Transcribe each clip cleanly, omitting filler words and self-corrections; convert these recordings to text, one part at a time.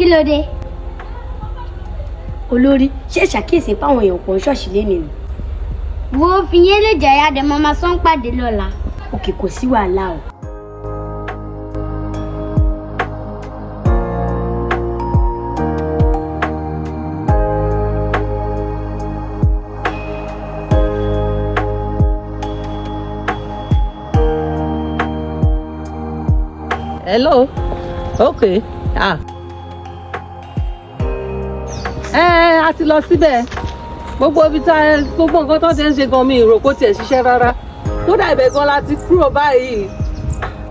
Kí ló dé? Olórí, ṣé ṣàkíyèsí páwọn èèyàn pọ̀ ṣọ́ọ̀ṣì lénìí ni? Wo fi yẹn lè jẹ́ ya dẹ̀ mama sọ́n pàdé lọ́la. Òkè kò sí wàhálà o. Hello. Okay. A ti lọ síbẹ̀. Gbogbo ibi gbogbo nǹkan tó ti ń ṣe gan mi ìrò kó tiẹ̀ ṣiṣẹ́ rárá. Kódà ibẹ̀ gan la ti kúrò báyìí.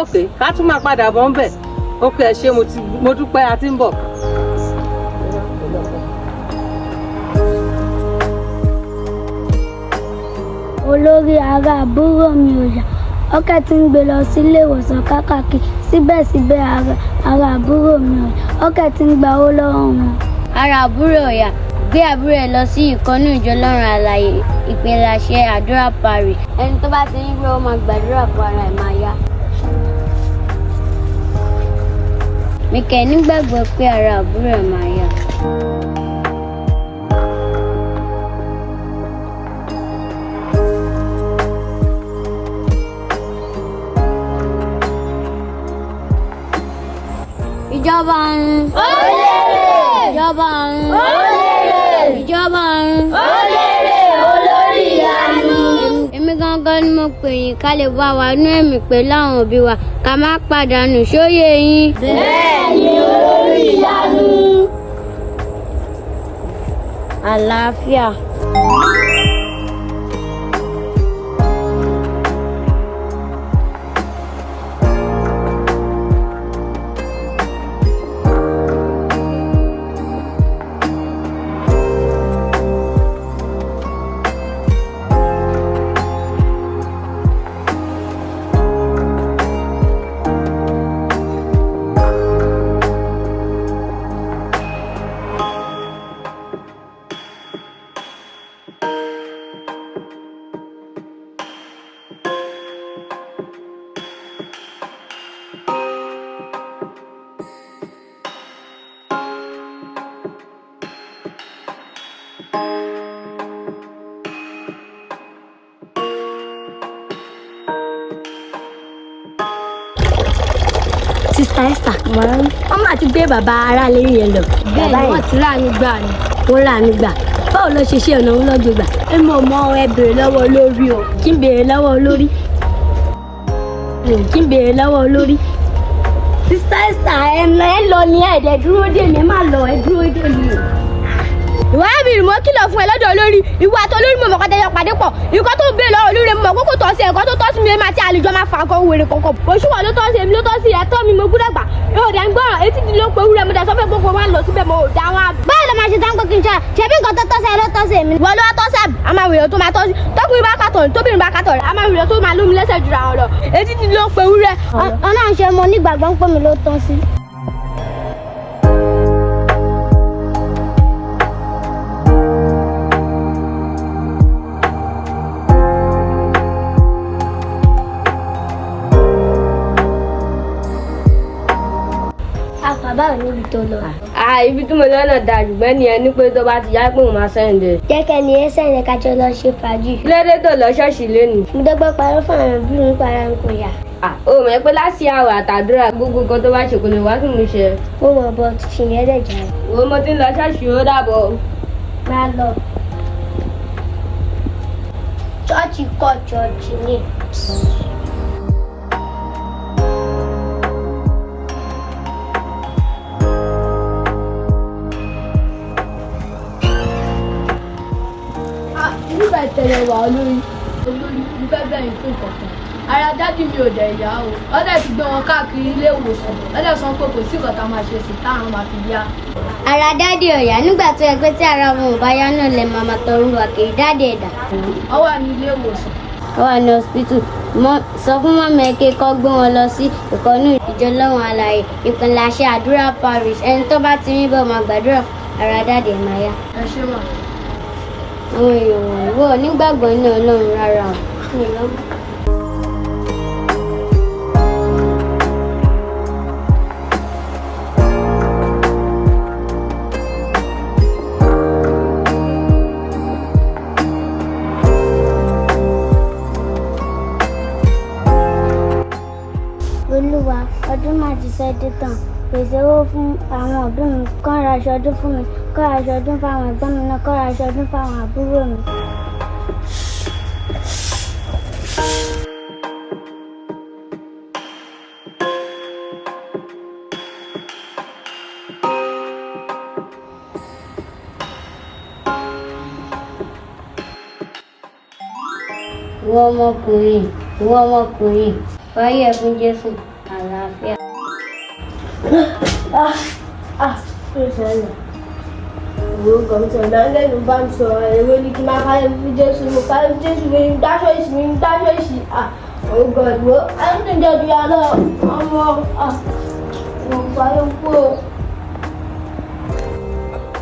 Okay, ká tún máa padà bọ̀ ńbẹ̀. Okay, ẹ ṣé mo dúpẹ́ a ti ń bọ̀. Olórí ara àbúrò mi ò yá. Ọkẹ́ ti ń gbé lọ sílé ìwòsàn kákàkiri síbẹ̀síbẹ̀ ara àbúrò mi ò yá. Ọkẹ́ ti ń gba owó lọ́wọ́ wọn. Ara àbúrò ò yá. Gbé àbúrò ẹ̀ lọ sí ìkọ́nú ìjọ Ọlọ́run Alààyè ìpínlẹ̀ àṣẹ àdúrà parish. Ẹni tó bá ti ń gbé ó máa gbàdúrà fún ara ẹ̀ máa yá. Mi kẹ̀ nígbàgbọ́ pé ara àbúrò ẹ̀ máa yá. Ìjọba ọ̀run. Olèrè. Ìjọba ọ̀run. Olèrè. Ìjọba ọ̀run. Olèrè. Olórí ìyanu. Èmi gangan ni mo pè yín ká lè bá wa nú ẹ̀mí pẹ̀lú àwọn òbí wa ká má pàdánù sóyè yín. Bẹ́ẹ̀ni olórí ìyanu. Àlàáfíà. Sister Esther, wọ́n máa ti gbé bàbá ará lé yẹn lọ. Bẹ́ẹ̀ni wọ́n ti ráàánú gbà ni. Wọ́n ráàánú gbà. Báwo ló ṣe ọ̀nà òun lọ́jọ́ gbà? Ẹ mọ̀ ẹ béèrè lọ́wọ́ olórí o. Kí n béèrè lọ́wọ́ olórí? Kí n béèrè lọ́wọ́ olórí? Sister Esther, ẹ lọ ní ẹ̀ẹ́dẹ̀ dúró dè mí, má lọ ẹ dúró dè mí. Ìwà àbìrì mo kìlọ̀ fún ẹ lọ́dọ̀ olórí ìwà àti olórí mo mọ̀kọ́ tẹ́jọ́ pàdé pọ̀ nǹkan tó ń bèèrè lọ́wọ́ olórí mo mọ̀ kókò tọ́ sí ẹ̀kọ́ tó tọ́ sí mi èmi àti àlejò máa fà kọ́ wèrè kọ̀ọ̀kan òṣùwọ̀n ló tọ́ sí èmi ló tọ́ sí ẹ̀tọ́ mi mo gbúdọ̀ gbà yóò dẹ̀ ń gbọ́ràn etí ti ló pe wúrẹ́ mo dẹ̀ sọ fẹ́ gbogbo wa lọ síbẹ̀ mo ò dá wọn. báyìí ló máa ṣe sáńpé kí n ṣe ṣebí nǹkan tó tọ́ sí ẹ ló tọ́ sí èmi. wọ́n ló wá tọ́ sí àbí a máa wèrè tó máa tọ́ sí tọkùnrin bá kàtọ̀ tóbìnrin bá kàtọ̀ rẹ̀ a máa wèrè tó máa lómi lẹ́sẹ̀ jura wọn lọ etí ti ló pe wúrẹ́. ọ̀nà ṣe mo nígbàgbọ́ ń pè mí ló tọ́ sí. Báwo níbi tó lọ? Ibi tí mo lọ́nà da ṣùgbọ́n ni ẹni pé tó bá ti yá pé òun máa sẹ́ǹdẹ̀. Jẹ́kẹ́ ni ẹ sẹ́yìn kájọ lọ ṣe fàájì. Kílódé tó lọ ṣọ́ọ̀ṣì lónìí? Mo dọ́gbọ́n parọ́ fún àwọn òbí mi para ń kò yá. O mọ̀ pé láti àwọ̀ àtàdúrà gbogbo nǹkan tó bá ṣe kò lè wá sí mi ṣe. Mo mọ̀ bọ́ ṣìyẹn dẹ̀ jà. Wo mo ti ń lọ ṣọ́ọ̀ṣì ó dàbọ̀. Máa lọ. Ṣọ́ọ̀ṣì kọ́ ṣọ́ọ̀ṣì ni. Nígbà ìtẹ̀lẹ̀ wà olórí mo fẹ́ bẹ̀yìn fún ìkọ̀kan. Ara dádì mi ò dẹ̀ yá o. Wọ́n dẹ̀ ti gbé wọn káàkiri ilé ìwòsàn. Wọ́n dẹ̀ sọ pé kò sí nǹkan tá a máa ṣe sí táwọn máa fi yá. Ara dádì ò yá nígbà tó yẹ pé tí ara wọn ò bá yá náà lè máa tọrọ wà kiri dádì ẹ̀dá. Wọ́n wà ní ilé ìwòsàn. Wọ́n wà ní hospital. Sọ fún mọ́mí ẹ̀kẹ́ kó gbé wọn lọ sí ìkọ́nú ìjọ Ọlọ́run Alààyè ìpínlẹ̀ àṣẹ àdúrà parish. Ẹni tó bá ti rí bọ́ máa gbàdúrà ara dádì ẹ̀ máa yá. Ẹ ṣé mà. Àwọn èèyàn wọ̀nyí wọ́n nígbàgbọ́ ní Ọlọ́run rárá o. ọdún máa ti fẹ́ dé tán. Pèsè owó fún àwọn òbí mi, kán ra aṣọ ọdún fún mi, kán ra aṣọ ọdún fáwọn ẹ̀gbọ́n mi náà, kán ra aṣọ ọdún fáwọn àbúrò mi. Ìwọ ọmọkùnrin, fàyè fún Jésù, àlàáfíà. Ìwé kọ̀míṣọ̀ lẹ́nu bá ń sọ ewé ní kí n máa fàyè fún Jésù, mo fàyè fún Jésù, mi ń dáṣọ ìsì. Oh God, wo ẹni tó ń jẹ́ ìdúrà lọ, ọmọ mo fàyè fún o.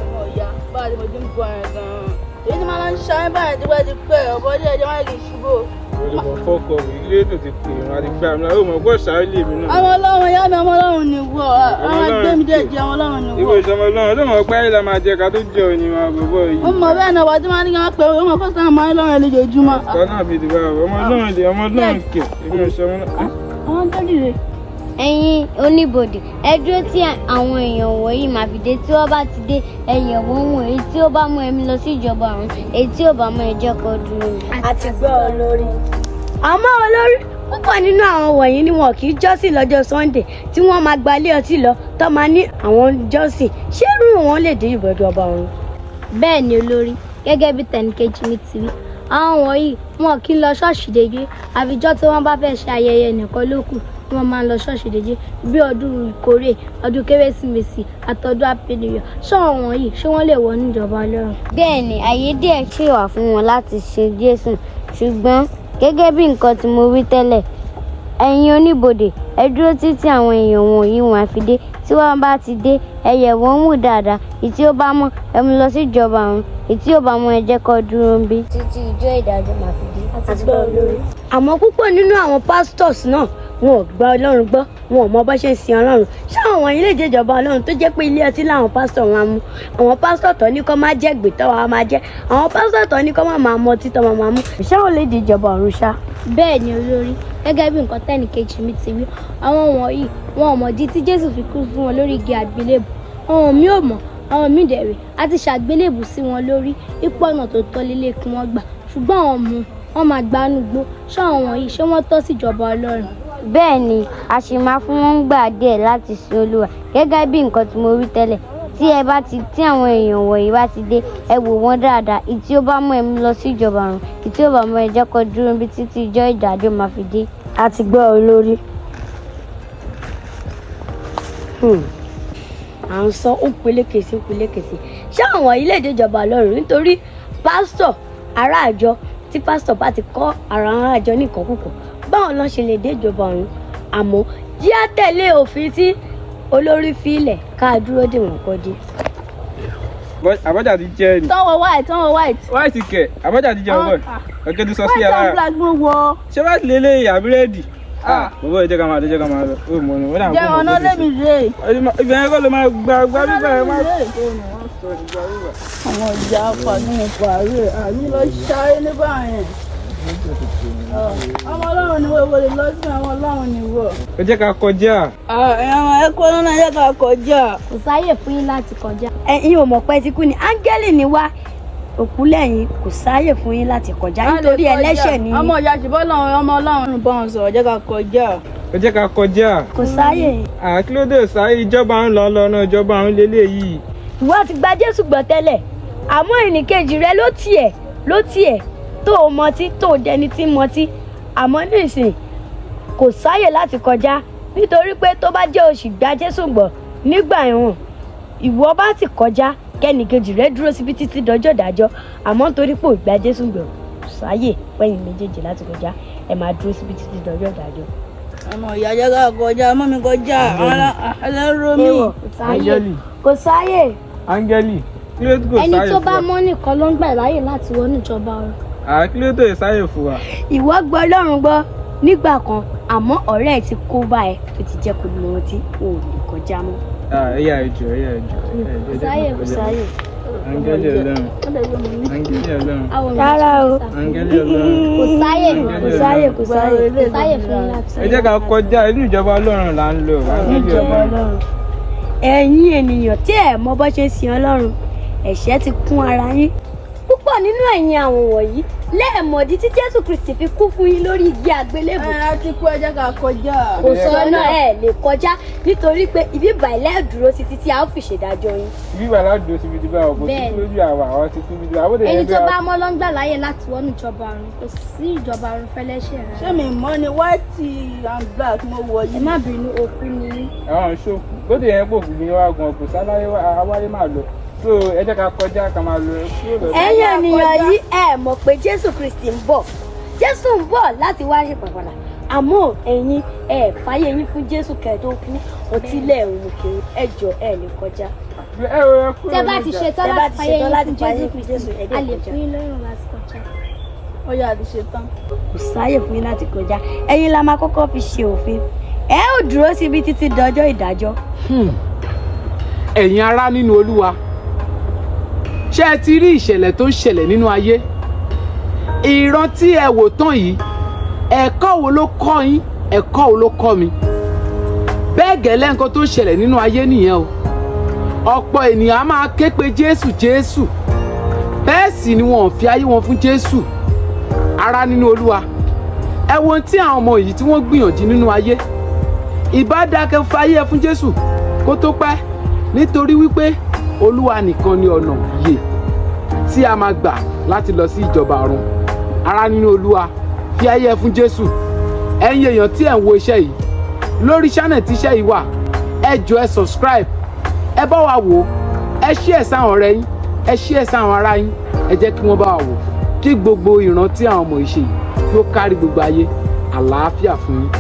Ọmọ ìyá báyìí ni mo ti ń bọ̀ ẹ̀ gan-an. Èyí ni máa ń ṣáyé báyìí tí wọ́n ti pẹ́ ọ̀bọ̀ díẹ̀ díẹ̀ wọ́n lè ṣubú. Olùkọ́ fọ́kọ̀ mi ilé tó ti pè wọ́n àti gbà mí láwọn ọmọ gbọ́ sáré lè mí náà. Ọmọ Ọlọ́run ìyá mi, ọmọ Ọlọ́run ni wọ́. Àwọn ẹgbẹ́ mi dẹ̀ jẹ́ ọmọ Ọlọ́run ni wọ́. Ìwé ìṣọmọ Ọlọ́run tó mọ̀ pé ayé la máa jẹ ká tó jẹ òní wọn àbọ̀bọ̀ yìí. Ó mọ̀ bẹ́ẹ̀ náà wà tí máa ń ní kí wọ́n pè ọmọ fún sáà máa ń lọ́rùn lójoojúmọ́. Ọ̀pọ̀ náà fi dìbò àwọn ọmọ Ọlọ́run kẹ̀ ìwé ìṣọmọ náà. Àwọn tó dìde. Ẹ̀yin oníbodè, ẹ dúró tí àwọn èèyàn wọ̀nyí máa fi dé. Tí wọ́n bá ti dé, ẹ yẹ̀ wọ́n wò. Èyí tí ó bá mú ẹ̀mí lọ sí ìjọba ọ̀run, èyí tí ó bá mú ẹ jẹ́ kó dúró. Àti gbọ́ olórí. Àmọ́ olórí púpọ̀ nínú àwọn wọ̀nyí ni wọn kì í jọ́sìn lọ́jọ́ Sunday tí wọ́n máa gbalé ọtí lọ tó máa ní àwọn jọ́sìn. Ṣé irú wọn lè dé ìjọba ọ̀run? Bẹ́ẹ̀ ni olórí, gẹ́gẹ́ bí tẹnìkejì mi ti wí, àwọn wọ̀nyí wọn kì í lọ ṣọ́ọ̀ṣì déédéé. Àfijọ́ tí wọ́n bá fẹ́ ṣe ayẹyẹ nìkan ló kù tí wọ́n máa ń lọ ṣọ́ọ̀ṣì déédéé, bí ọdún ìkórè, ọdún kérésìmesì àtọdún àpènìyàn. Ṣọ́ọ̀ wọ̀nyí ṣé wọ́n lè wọ níjọba Ọlọ́run? Bẹ́ẹ̀ ni, àyè díẹ̀ ṣì wà fún wọn láti ṣe Jésù, ṣùgbọ́n gẹ́gẹ́ bí nǹkan tí mo wí tẹ́lẹ̀, ẹ̀yin oníbodè, ẹ dúró títí àwọn èèyàn wọ̀nyí wọn á fi dé. Tí wọ́n bá ti dé, ẹ yẹ̀ wọ́n wò dáadáa. Èyí tí ó bá mọ́ ẹ mú lọ sí ìjọba ọ̀run, èyí tí ó bá mọ́ ẹ jẹ́ kó dúró ń bí títí ìjọ ìdájọ́ máa fi dé. Àti gbọ́ olórí. Àmọ́ púpọ̀ nínú àwọn pastors náà wọn ò gba Ọlọ́run gbọ́, wọn ò mọ bó ṣe ń sin Ọlọ́run. Ṣé àwọn wọ̀nyí lè jẹ́ ìjọba Ọlọ́run tó jẹ́ pé ilé ọtí làwọn pásítọ̀ wọn mú? Àwọn pásítọ̀ tó ní kó má jẹ́ gbètọ́ wa máa jẹ́, àwọn pásítọ̀ tó ní kó má máa mọ títọ́ máa mú. Ṣé àwọn lè di ìjọba ọ̀run ṣá? Bẹ́ẹ̀ ni olórí, gẹ́gẹ́ bí nǹkan tẹ́nìkejì mi ti wí, àwọn wọ̀nyí wọn ò mọ̀dí tí Jésù fi kú fún wọn lórí igi àgbélébù. Àwọn mi ò mọ̀, àwọn mi dẹ̀rẹ̀ a ti ṣàgbélébù sí wọn lórí ipò ọ̀nà tó tọ́ lílé kí wọ́n gbà, ṣùgbọ́n àwọn mú wọn máa gbanú gbó. Ṣé àwọn wọ̀nyí ṣé wọ́n tọ́ sí ìjọba Ọlọ́run? Bẹ́ẹ̀ ni, a sì máa fún wọn gbà díẹ̀ láti sin Olúwa, gẹ́gẹ́ bí nǹkan tí mo wí tẹ́lẹ̀. Tí àwọn èèyàn wọ̀nyí bá ti dé, ẹ wò wọ́n dáadáa. Èyí tí ó bá mú ẹ̀mí lọ sí ìjọba ọ̀run, èyí tí ó bá mú ẹ jẹ́ kó dúró bí títí ìjọ ìdájọ́ máa fi dé. Àti gbọ́ olórí. À ń sọ ó pelékèsí. Ṣé àwọn ilé ìjọba Ọlọ́run nítorí pásítọ̀ ará àjọ tí pásítọ̀ bá ti kọ́ ara àjọ ní ìkọ́kùkọ̀, báwọn lọ ṣe lè dé ìjọba ọ̀run? Àmọ́ jí á tẹ̀lé òfin tí olórí fi ilẹ̀ ká dúró dè wọ́n kọ́ dé. Àbájá ti jẹ́ ni. Tọ́wọ́ white. White kẹ̀, àbájá ti jẹ́ ọgbọ́n. Ọ̀kẹ́ tó sọ sí ara. White and black ló wọ. Ṣé white lè lé àbúrẹ́dì? Bọ́bọ́ ìjẹ́ ká máa lọ. Ó mọ̀ ní. Jẹ́ ọ̀nà lẹ́mi rè. Ibẹ̀ yẹn kọ́ ló máa gba bíbá ẹ̀ máa. Àwọn ìjà pàdé pàrọ̀ àmì lọ ṣáré nígbà yẹn. Ọmọ Ọlọ́run ni wọ́n lè lọ sí àwọn Ọlọ́run ni wọ́n. Ẹ jẹ́ ká kọjá. Ẹ̀wọ̀n ẹ̀kọ́ náà yẹ ká kọjá. Kò sáyè fún yín láti kọjá. Ẹ̀yin ò mọ̀ pé ti kú ni áńgẹ́lì ni wá, òkú lẹ́yìn, kò sáyè fún yín láti kọjá nítorí ẹlẹ́ṣẹ̀ ni. Ọmọ ìyá ṣùgbọ́n ọmọ Ọlọ́run bá wọn sọ̀rọ̀ jẹ́ ká kọjá. Ẹ jẹ́ ká kọjá. Kò sáyè. Àkílódé sáyé ìjọba ń lọ lọ́nà ìjọba ń lélẹ̀ yìí. Ìwọ ti gba Jésù gbọ́ tẹ́lẹ̀, àmọ́ ẹnìkejì rẹ ló tiẹ̀ tó o mọtí tó o dẹni tí mọtí. Àmọ́ nísìn kò sáyè láti kọjá nítorí pé tó bá jẹ́ oṣù gba Jésù gbọ́ nígbà ẹ̀wọ̀n, ìwọ bá ti kọjá kẹ́nìkejì rẹ dúró síbi títí dọjọ́ ìdájọ́. Àmọ́ nítorí pé ò gba Jésù gbọ́, kò sáyè fẹ́yìn méjèèjì láti kọjá, ẹ máa dúró síbi títí dọjọ́ ìdájọ́. Ọmọ ìyá jẹ́ ká kọjá, mọ́ mi kọjá, ẹlẹ́rọ mi. Kò sáyè. Áńgẹ́lì, kí ló kò sáyè fún wa? Ẹni tó bá mọ́ nìkan ló ń gbà láyè láti wọnú ìjọba ọ̀run. Kí ló tó sáyè fún wa? Ìwọ gbọ́ Ọlọ́run gbọ́ nígbà kan, àmọ́ ọ̀rẹ́ ẹ ti kó bá ẹ tó ti jẹ́ kó lọ tí o ò lè kọjá mọ́. Ẹ̀yà ìjọ. Kò sáyè. Áńgẹ́lì Ọlọ́run. Áńgẹ́lì Ọlọ́run. Rárá o. Áńgẹ́lì Ọlọ́run. Kò sáyè kò sáyè fún yín láti. Ẹ jẹ́ ká kọjá inú ìjọba Ọlọ́run là ń lọ. Áńgẹ́lì Ọlọ́run. Ẹ̀yin ènìyàn tí ẹ mọ bó ṣe sìn Ọlọ́run, ẹ̀ṣẹ̀ ti kún ara yín. Púpọ̀ nínú ẹ̀yin àwọn wọ̀nyí lẹ́ẹ̀mọ̀dí tí Jésù Kristi fi kú fún yín lórí igi àgbélébù. Ẹ ti kú, ẹ jẹ́ ká kọjá. Kò sọ́nà ẹ lè kọjá nítorí pé ibi ìbàlẹ̀ dúró títí tí a ó fi ṣèdájọ́ yín. Bí ìwà aládùúgbò síbi tí bá ọkọ̀ tó lójú àwọn ti kú bíi àwọn Ẹni tó bá mọ́ ló ń gbà láyè láti wọnú ìjọba ọ̀run. Kò sí ìjọba ọ̀run fẹ́lẹ́ṣẹ̀ rárá. Ṣé mi mọ̀ ni white and black mo wọ̀ Ẹ yìí? má bínú, òkú ni yín. àwọn ṣòkù bóde yẹn pò fún mi wá gan ọkọ̀ sáláyé awáyé máa lọ so ẹ jẹ́ ká kọjá ká máa lọ kúrò lọ. Ẹ̀yin ènìyàn yìí ẹ mọ̀ pé Jésù Kristi ń bọ̀. Jésù ń bọ̀ láti wá ṣe pàpàdà. Àmọ́ ẹ̀yin ẹ fàyè yín fún Jésù kẹ́ tó kú. Ọtí lẹ́ẹ̀rùn kiri ẹjọ́ ẹ lè kọjá. Tẹ́ bá ti ṣetán láti fàyè yín fún Jésù Kristi, a lè fún yín lọ́rùn láti kọjá. Ó yá àti ṣetán. Kò sáyè fún yín láti kọjá. Ẹ̀yin la máa kọ́kọ́ fi ṣe òfin. Ẹ ó dúró síbi títí dọjọ́ ìdájọ́. Ẹ̀yin ará nínú Olúwa, ṣé ẹ ti rí ìṣẹ̀lẹ̀ tó ń ṣẹlẹ̀ nínú ayé? Ìran tí ẹ wò tán yìí, ẹ̀kọ́ wo ló kọ́ yín? Ẹ̀kọ́ wo ló kọ́ mi? Bẹ́ẹ̀ gẹ́lẹ́ nǹkan tó ń ṣẹlẹ̀ nínú ayé nìyẹn o. Ọ̀pọ̀ ènìyàn á máa ké pe Jésù Jésù, bẹ́ẹ̀ sì ni wọn ò fi ayé wọn fún Jésù. Ará nínú Olúwa, ẹ wo ohun tí àwọn ọmọ yìí tí wọ́n gbìyànjú nínú ayé. Ìbá dákẹ́ fayé ẹ fún Jésù kó tó pẹ́, nítorí wípé Olúwa nìkan ni ọ̀nà ìyè tí a máa gbà láti lọ sí ìjọba ọ̀run. Ará nínú Olúwa, fi ayé ẹ fún Jésù. Ẹ̀yin èèyàn tí ẹ̀ ń wo iṣẹ́ yìí lórí channel tí iṣẹ́ yìí wà, ẹ jọ̀ọ́ ẹ subscribe, ẹ bá wa wò ó, ẹ share sáwọn ọ̀rẹ́ yín, ẹ share sáwọn ará yín, ẹ jẹ́ kí wọ́n bá wa wò kí gbogbo ìran tí àwọn ọmọ yìí ṣe yìí yóò kárí gbogbo ayé. Àlàáfíà fún yín.